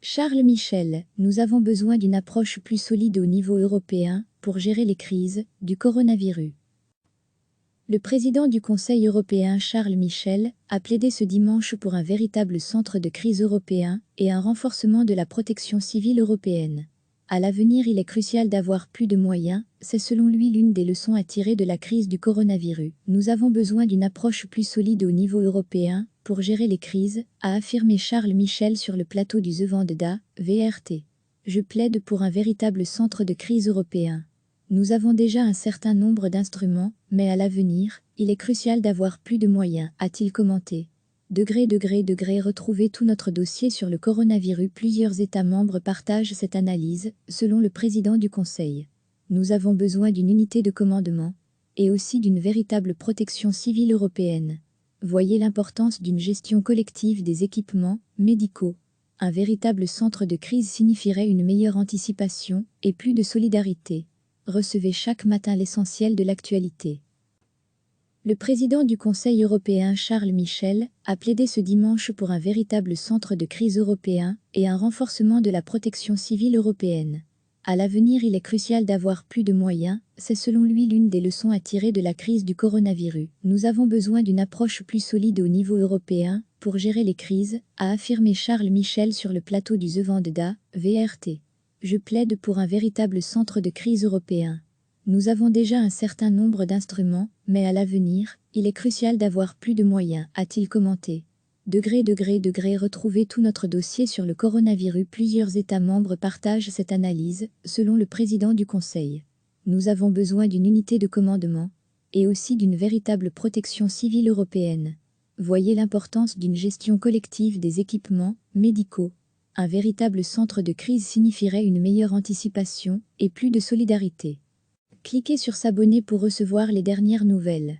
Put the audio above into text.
Charles Michel, nous avons besoin d'une approche plus solide au niveau européen pour gérer les crises du coronavirus. Le président du Conseil européen Charles Michel a plaidé ce dimanche pour un véritable centre de crise européen et un renforcement de la protection civile européenne. À l'avenir, il est crucial d'avoir plus de moyens, c'est selon lui l'une des leçons à tirer de la crise du coronavirus. Nous avons besoin d'une approche plus solide au niveau européen pour gérer les crises, a affirmé Charles Michel sur le plateau du The Vendée, VRT. Je plaide pour un véritable centre de crise européen. Nous avons déjà un certain nombre d'instruments, mais à l'avenir, il est crucial d'avoir plus de moyens, a-t-il commenté. Retrouvez tout notre dossier sur le coronavirus. Plusieurs États membres partagent cette analyse, selon le président du Conseil. Nous avons besoin d'une unité de commandement et aussi d'une véritable protection civile européenne. Voyez l'importance d'une gestion collective des équipements médicaux. Un véritable centre de crise signifierait une meilleure anticipation et plus de solidarité. Recevez chaque matin l'essentiel de l'actualité. Le président du Conseil européen Charles Michel a plaidé ce dimanche pour un véritable centre de crise européen et un renforcement de la protection civile européenne. À l'avenir, il est crucial d'avoir plus de moyens, c'est selon lui l'une des leçons à tirer de la crise du coronavirus. Nous avons besoin d'une approche plus solide au niveau européen pour gérer les crises, a affirmé Charles Michel sur le plateau du The Vendée, VRT. Je plaide pour un véritable centre de crise européen. Nous avons déjà un certain nombre d'instruments, mais à l'avenir, il est crucial d'avoir plus de moyens, a-t-il commenté. Retrouvez tout notre dossier sur le coronavirus. Plusieurs États membres partagent cette analyse, selon le président du Conseil. Nous avons besoin d'une unité de commandement et aussi d'une véritable protection civile européenne. Voyez l'importance d'une gestion collective des équipements médicaux. Un véritable centre de crise signifierait une meilleure anticipation et plus de solidarité. Cliquez sur s'abonner pour recevoir les dernières nouvelles.